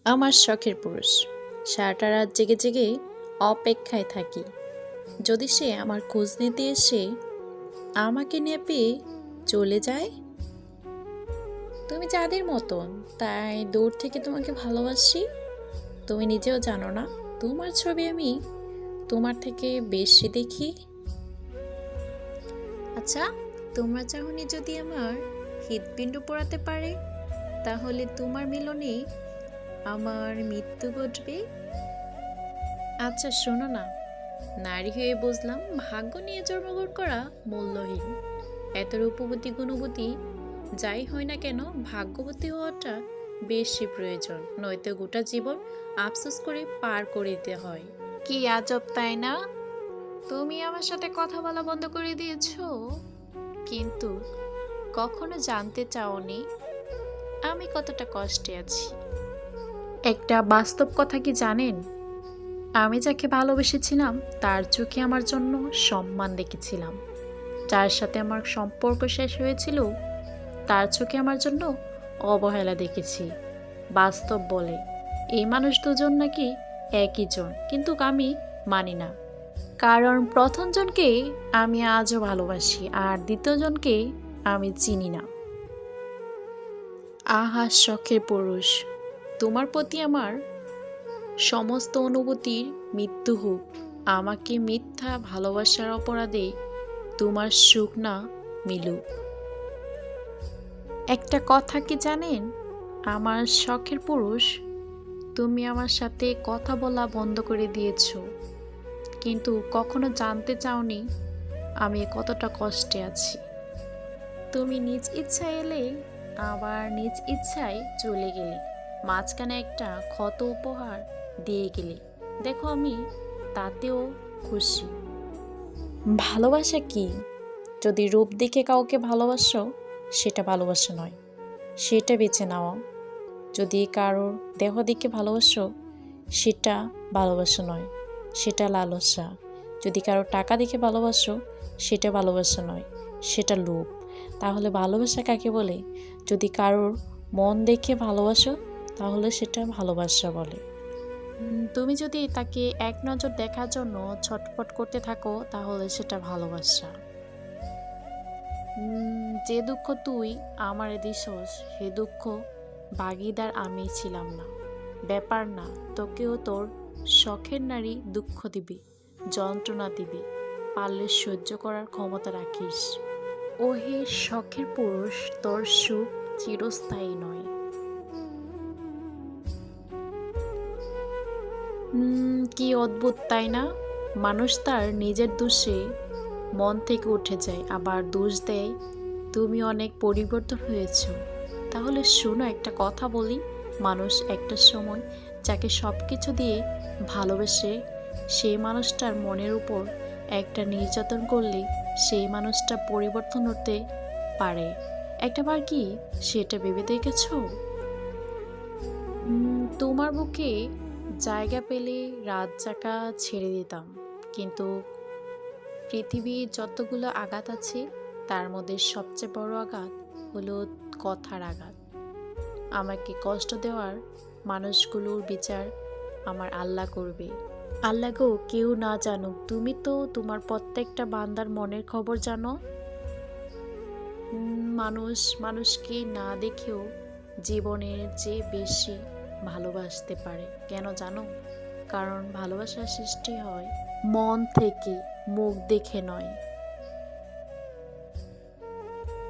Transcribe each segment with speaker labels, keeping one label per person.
Speaker 1: আমার শখের পুরুষ। সারাটা রাত জেগে জেগে অপেক্ষায় থাকি, যদি সে আমার খোঁজ নিতে এসে আমাকে নিয়ে পেয়ে চলে যায়। তুমি চাঁদের মতন, তাই দূর থেকে তোমাকে ভালোবাসি। তুমি নিজেও জানো না, তোমার ছবি আমি তোমার থেকে বেশি দেখি। আচ্ছা, তোমার চাহনি যদি আমার হৃৎপিণ্ড পোড়াতে পারে, তাহলে তোমার মিলনে আমার মৃত্যু ঘটবে। আচ্ছা শোনো না, নারী হয়ে বুঝলাম ভাগ্য নিয়ে জন্মগ্রহণ করা মূল্যহীন। এত রূপবতী গুণবতী যাই হয় না কেন, ভাগ্যবতী হওয়াটা বেশি প্রয়োজন, নয়তো গোটা জীবন আফসোস করে পার করে দিতে হয়। কি আজব তাই না? তুমি আমার সাথে কথা বলা বন্ধ করে দিয়েছো, কিন্তু কখনো জানতে চাওনি আমি কতটা কষ্টে আছি। একটা বাস্তব কথা কি জানেন? আমি যাকে ভালোবেসেছিলাম তার চোখে আমার জন্য সম্মান দেখেছিলাম। যার সাথে আমার সম্পর্ক শেষ হয়েছিল তার চোখে আমার জন্য অবহেলা দেখেছি। বাস্তব বলে এই মানুষ দুজন নাকি একই জন, কিন্তু আমি মানি না। কারণ প্রথম জনকে আমি আজও ভালোবাসি, আর দ্বিতীয় জনকে আমি চিনি না। আহা শখের পুরুষ, তোমার প্রতি আমার সমস্ত অনুভূতির মৃত্যু হোক, আমাকে মিথ্যা ভালোবাসার অপরাধে তোমার সুখ না মিলুক। একটা কথা কি জানেন, আমার শখের পুরুষ, তুমি আমার সাথে কথা বলা বন্ধ করে দিয়েছো, কিন্তু কখনো জানতে চাওনি আমি কতটা কষ্টে আছি। তুমি নিজ ইচ্ছায় এলে, আবার নিজ ইচ্ছায় চলে গেলে, মাঝখানে একটা ক্ষত উপহার দিয়ে গেলে। দেখো আমি তাতেও খুশি। ভালোবাসা কি? যদি রূপ দেখে কাউকে ভালোবাসো, সেটা ভালোবাসা নয়, সেটা বেছে নাও। যদি কারোর দেহ দেখে ভালোবাসো, সেটা ভালোবাসা নয়, সেটা লালসা। যদি কারোর টাকা দেখে ভালোবাসো, সেটা ভালোবাসা নয়, সেটা লোভ। তাহলে ভালোবাসা কাকে বলে? যদি কারোর মন দেখে ভালোবাসো, তাহলে সেটা ভালোবাসা বলে। তুমি যদি তাকে এক নজর দেখার জন্য ছটফট করতে থাকো, তাহলে সেটা ভালোবাসা। যে দুঃখ তুই আমারে দিছস, সে দুঃখ ভাগিদার আমি ছিলাম না। ব্যাপার না, তোকেও তোর শখের নারী দুঃখ দিবি, যন্ত্রণা দিবি, পারলে সহ্য করার ক্ষমতা রাখিস। ওহে শখের পুরুষ, তোর সুখ চিরস্থায়ী নয়। কি অদ্ভুত তাই না? মানুষ তার নিজের দোষে মন থেকে উঠে যায়, আবার দোষ দেয় তুমি অনেক পরিবর্তন হয়েছো। তাহলে শোনো, একটা কথা বলি, মানুষ একটা সময় যাকে সব কিছু দিয়ে ভালোবেসে, সেই মানুষটার মনের উপর একটা নির্যাতন করলে সেই মানুষটা পরিবর্তন হতে পারে। একটাবার কি সেটা ভেবে দেখেছো? তোমার বুকে জায়গা পেলে রাত জাগা ছেড়ে দিতাম, কিন্তু পৃথিবীর যতগুলো আঘাত আছে তার মধ্যে সবচেয়ে বড় আঘাত হলো কথার আঘাত। আমাকে কষ্ট দেওয়ার মানুষগুলোর বিচার আমার আল্লাহ করবে। আল্লাহ গো, কেউ না জানুক, তুমি তো তোমার প্রত্যেকটা বান্দার মনের খবর জানো। মানুষ মানুষকে না দেখেও জীবনের চেয়ে বেশি ভালোবাসতে পারে। কেন জানো? কারণ ভালোবাসার সৃষ্টি হয় মন থেকে, মুখ দেখে নয়।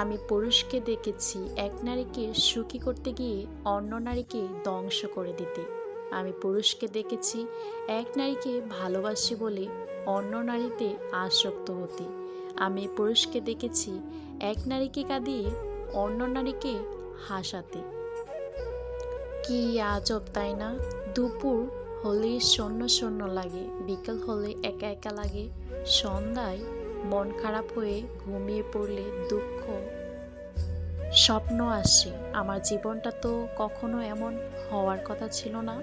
Speaker 1: আমি পুরুষকে দেখেছি এক নারীকে সুখী করতে গিয়ে অন্য নারীকে ধ্বংস করে দিতে। আমি পুরুষকে দেখেছি এক নারীকে ভালোবাসি বলে অন্য নারীতে আসক্ত হতে। আমি পুরুষকে দেখেছি এক নারীকে কাঁদিয়ে অন্য নারীকে হাসাতে। কি আজব তাই না? দুপুর হলে শূন্য শূন্য লাগে, বিকেল হলে একা একা লাগে, সন্ধ্যায় মন খারাপ হয়ে ঘুমিয়ে পড়লে দুঃখ স্বপ্ন আসে। আমার জীবনটা তো কখনো এমন হওয়ার কথা ছিল না।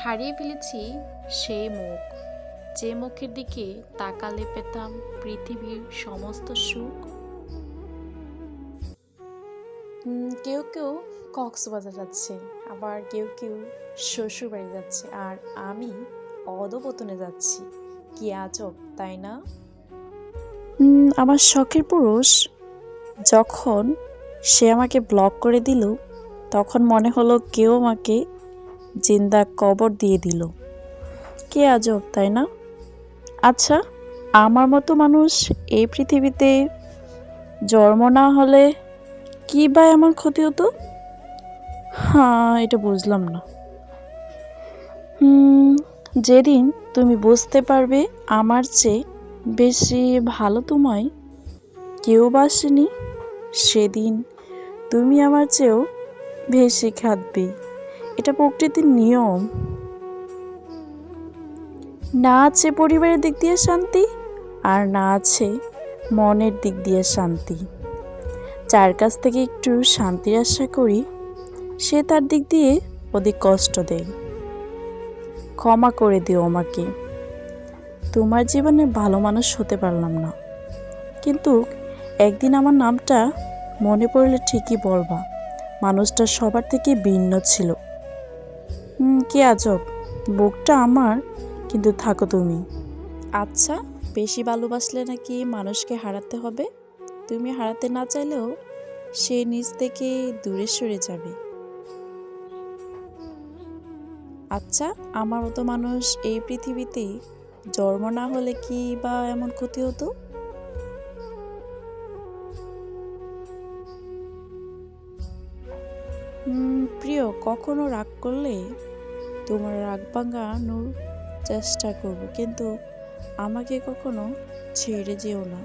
Speaker 1: হারিয়ে ফেলেছি সেই মুখ, যে মুখের দিকে তাকালে পেতাম পৃথিবীর সমস্ত সুখ। কেউ কেউ কক্সবাজার যাচ্ছে, আবার কেউ কেউ শ্বশুরবাড়ি যাচ্ছে, আর আমি অধপতনে যাচ্ছি। কি আজব, তাই না? আমার শখের পুরুষ যখন সে আমাকে ব্লক করে দিল, তখন মনে হলো কেউ আমাকে জিন্দা কবর দিয়ে দিল। কি আজব, তাই না? আচ্ছা, আমার মতো মানুষ এই পৃথিবীতে জন্ম না হলে কি বা এমন ক্ষতি হতো? হ্যাঁ, এটা বুঝলাম না। হুম, যেদিন তুমি বুঝতে পারবে আমার চেয়ে বেশি ভালো তোমায় কেউ বাসেনি, সেদিন তুমি আমার চেয়েও বেশি খাদবে। এটা প্রকৃতির নিয়ম। না আছে পরিবারের দিক দিয়ে শান্তি, আর না আছে মনের দিক দিয়ে শান্তি। যার কাছ থেকে একটু শান্তির আশা করি, সে তার দিক দিয়ে অধিক কষ্ট দেয়। ক্ষমা করে দিও আমাকে। তোমার জীবনে ভালো মানুষ হতে পারলাম না, কিন্তু একদিন আমার নামটা মনে পড়লে ঠিকই বলবা, মানুষটা সবার থেকে ভিন্ন ছিল। কি আজব, বুকটা আমার, কিন্তু থাকো তুমি। আচ্ছা, বেশি ভালোবাসলে নাকি মানুষকে হারাতে হবে? তুমি হারাতে না চাইলেও সে নিজ থেকে দূরে সরে যাবে। আচ্ছা, আমার মতো মানুষ এই পৃথিবীতে জন্ম না হলে কি বা এমন ক্ষতি হতো? প্রিয়, কখনো রাগ করলে তোমার রাগ ভাঙানোর চেষ্টা করব, কিন্তু আমাকে কখনো ছেড়ে যেও না।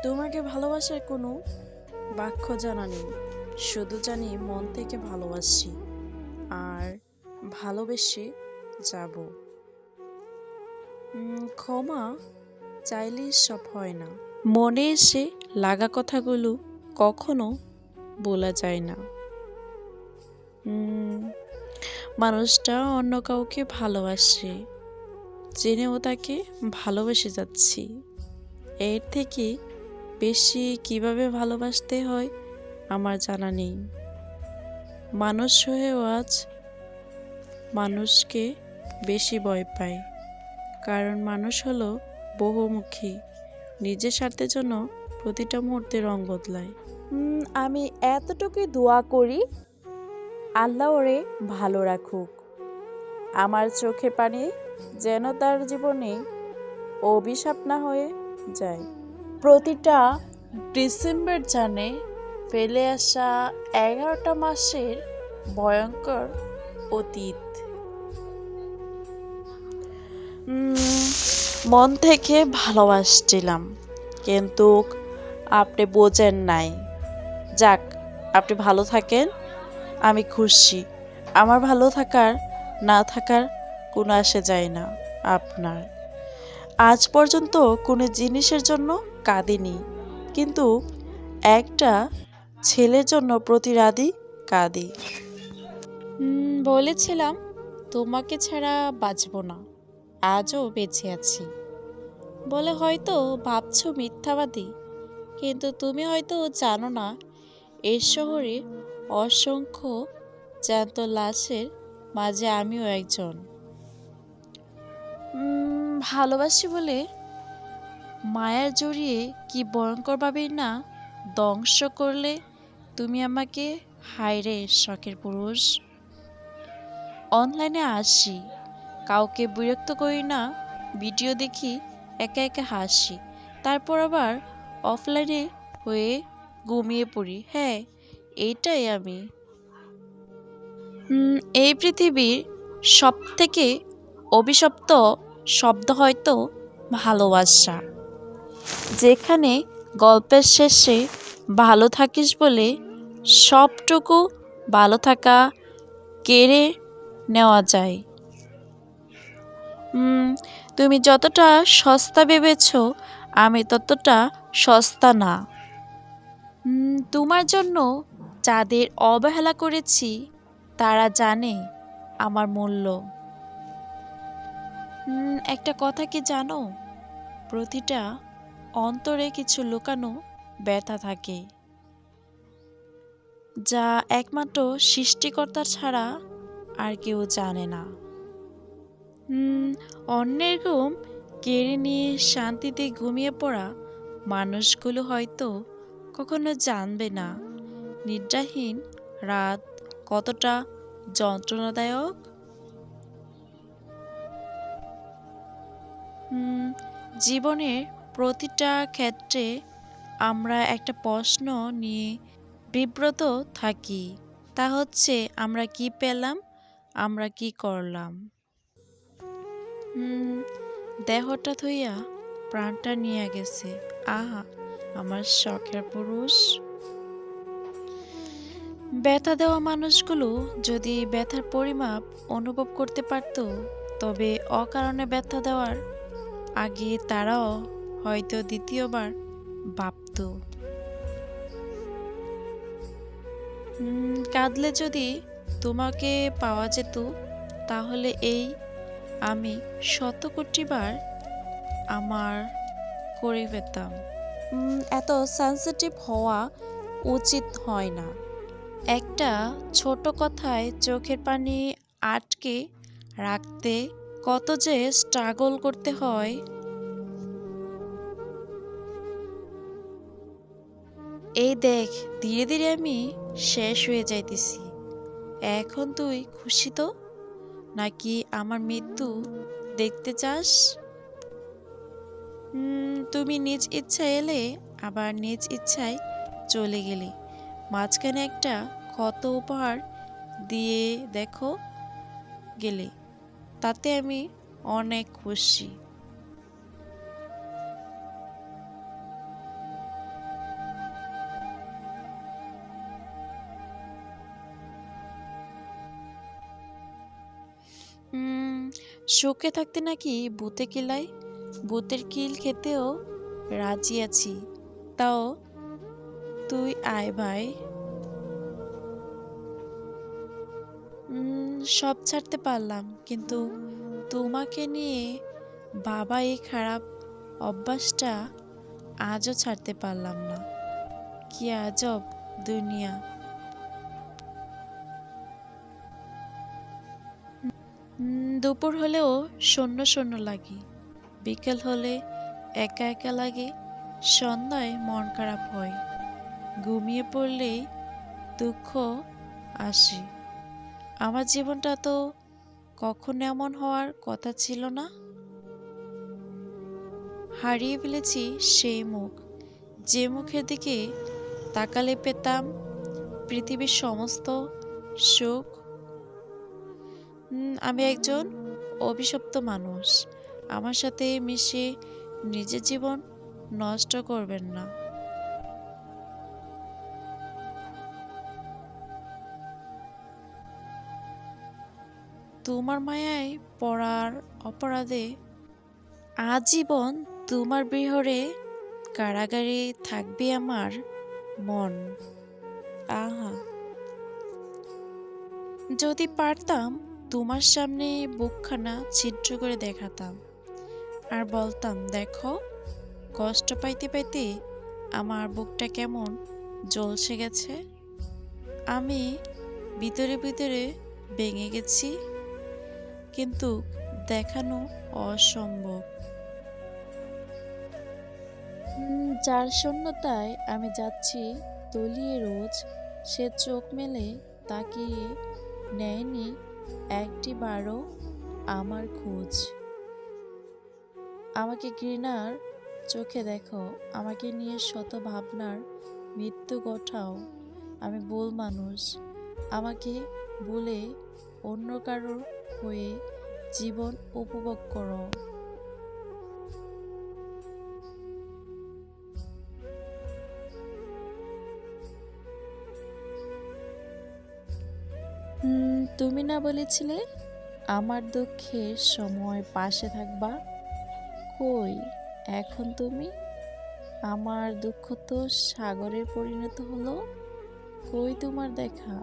Speaker 1: তোমাকে ভালোবাসার কোনো বাক্য জানা নেই, শুধু জানি মন থেকে ভালোবাসি আর ভালোবেসে যাব। ক্ষমা চাইলেই সব হয় না, মনে এসে লাগা কথাগুলো কখনো বলা যায় না। মানুষটা অন্য কাউকে ভালোবাসে, জেনেও তাকে ভালোবেসে যাচ্ছি। এর থেকে বেশি কিভাবে ভালোবাসতে হয় আমার জানা নেই। মানুষ হয়েও আজ মানুষকে বেশি ভয় পায়, কারণ মানুষ হলো বহুমুখী, নিজের স্বার্থের জন্য প্রতিটা মুহূর্তে রং বদলায়। আমি এতটুকুই দোয়া করি, আল্লাহ ওরে ভালো রাখুক। আমার চোখের পানি যেন তার জীবনে অভিশাপ না হয়ে যায়। প্রতিটা ডিসেম্বর জানে ফেলে আসা 11টা মাসের ভয়ঙ্কর অতীত। মন থেকে ভালোবাসছিলাম, কিন্তু আপনি বোঝেন নাই। যাক, আপনি ভালো থাকেন, আমি খুশি। আমার ভালো থাকার না থাকার কোনো আসে যায় না আপনার। আজ পর্যন্ত কোনো জিনিসের জন্য কাঁদিনি, কিন্তু একটা ছেলের জন্য প্রতি রাতই কাঁদি। বলেছিলাম তোমাকে ছাড়া বাঁচব না, আজও বেঁচে আছি বলে হয়তো ভাবছো মিথ্যাবাদী, কিন্তু তুমি হয়তো জানো না এই শহরে অসংখ্য জ্যান্ত লাশের মাঝে আমিও একজন। ভালোবাসি বলে মায়ার জড়িয়ে কি ভয়ঙ্করভাবেই না ধ্বংস করলে তুমি আমাকে। হায়রে শখের পুরুষ। অনলাইনে আসি, কাউকে বিরক্ত করি না, ভিডিও দেখি, একা একা হাসি, তারপর আবার অফলাইনে হয়ে ঘুমিয়ে পড়ি। হ্যাঁ, এইটাই আমি। এই পৃথিবীর সব থেকে অভিশপ্ত শব্দ হয়তো ভালোবাসা, যেখানে গল্পের শেষে ভালো থাকিস বলে সবটুকু ভালো থাকা কেড়ে নেওয়া যায়। তুমি যতটা সস্তা ভেবেছ, আমি ততটা সস্তা না। তোমার জন্য যাদের অবহেলা করেছি, তারা জানে আমার মূল্য। একটা কথা কি জানো, প্রতিটা
Speaker 2: অন্তরে কিছু লুকানো ব্যথা থাকে, যা একমাত্র সৃষ্টিকর্তা ছাড়া আর কেউ জানে না। অন্যের ঘুম কেড়ে নিয়ে শান্তিতে ঘুমিয়ে পড়া মানুষগুলো হয়তো কখনো জানবে না নিদ্রাহীন রাত কতটা যন্ত্রণাদায়ক। জীবনের প্রতিটা ক্ষেত্রে আমরা একটা প্রশ্ন নিয়ে বিব্রত থাকি, তা হচ্ছে আমরা কি পেলাম, আমরা কি করলাম। দেহটা থইয়া প্রাণটা নিয়ে গেছে, আহা আমার শখের পুরুষ। ব্যথা দেওয়া মানুষগুলো যদি ব্যথার পরিমাপ অনুভব করতে পারত, তবে অকারণে ব্যথা দেওয়ার আগে তারাও হয়তো দ্বিতীয়বার ভাবত। কাঁদলে যদি তোমাকে পাওয়া যেত, তাহলে এই আমি ১০০ কোটিবার আমার করে পেতাম। এত সেন্সিটিভ হওয়া উচিত হয় না। একটা ছোট কথায় চোখের পানি আটকে রাখতে কত যে স্ট্রাগল করতে হয়। এই দেখ, ধীরে ধীরে আমি শেষ হয়ে যাইতেছি। এখন তুই খুশি তো, নাকি আমার মৃত্যু দেখতে চাস? তুমি নিজ ইচ্ছায় এলে, আবার নিজ ইচ্ছায় চলে গেলে, মাঝখানে একটা ক্ষত উপহার দিয়ে দেখো গেলে, তাতে আমি অনেক খুশি। সুখে থাকতে নাকি ভূতে কিলায়, ভূতের কিল খেতেও রাজি আছি, তাও তুই আয় ভাই। সব ছাড়তে পারলাম, কিন্তু তোমাকে নিয়ে বাবা এই খারাপ অভ্যাসটা আজও ছাড়তে পারলাম না। কি আজব দুনিয়া। দুপুর হলেও শূন্য শূন্য লাগে, বিকেল হলে একা একা লাগে, সন্ধ্যায় মন খারাপ হয়, ঘুমিয়ে পড়লেই দুঃখ আসে। আমার জীবনটা তো কখনো এমন হওয়ার কথা ছিল না। হারিয়ে ফেলেছি সেই মুখ, যে মুখের দিকে তাকালে পেতাম পৃথিবীর সমস্ত সুখ। আমি একজন অভিশপ্ত মানুষ, আমার সাথে মিশে নিজের জীবন নষ্ট করবেন না। তোমার মায়ায় পড়ার অপরাধে আজীবন তোমার বিহরে কারাগারে থাকবে আমার মন। আহা, যদি পারতাম তোমার সামনে বুকখানা ছিদ্র করে দেখাতাম, আর বলতাম, দেখো কষ্ট পাইতে পাইতে আমার বুকটা কেমন জ্বলসে গেছে, আমি ভিতরে ভিতরে ভেঙে গেছি, কিন্তু দেখানো অসম্ভব। যার শূন্যতায় আমি যাচ্ছি তলিয়ে রোজ, সে চোখ মেলে তাকিয়ে নেয়নি একটি বারও আমার খোঁজ। আমাকে ঘৃণার চোখে দেখো, আমাকে নিয়ে শত ভাবনার মৃত্যু ঘটাও। আমি ভুল মানুষ, আমাকে ভুলে অন্য কারোর হয়ে জীবন উপভোগ করো। তুমি না বলেছিলে আমার দুঃখের সময় পাশে থাকবা? কই এখন তুমি? আমার দুঃখ তো সাগরে পরিণত হলো, কই তোমার দেখা?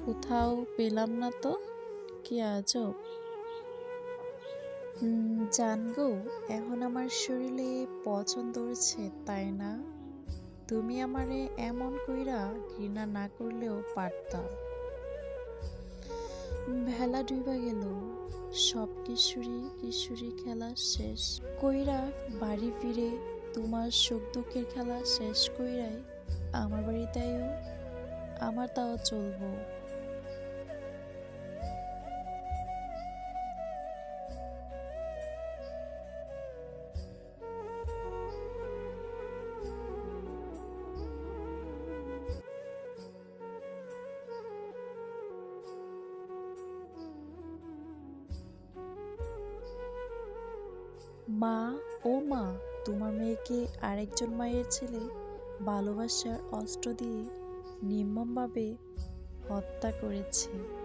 Speaker 2: কোথাও পেলাম না তো, কি আজব। জানগো, এখন আমার শরীরে পছন্দ হচ্ছে, তাই না? তুমি আমারে এমন কইরা ঘৃণা না করলেও পারতা। ভেলা ডুইবা গেল, সব কিশোরী কিশোরী খেলা শেষ কইরা বাড়ি ফিরে তোমার সুখ দুঃখের খেলা শেষ কইরাই আমার বাড়িতেও আমার তাও চলবো। মা, ও মা, তোমার মেয়েকে আরেকজন মায়ের ছেলে ভালোবাসার অস্ত্র দিয়ে নির্মমভাবে হত্যা করেছে।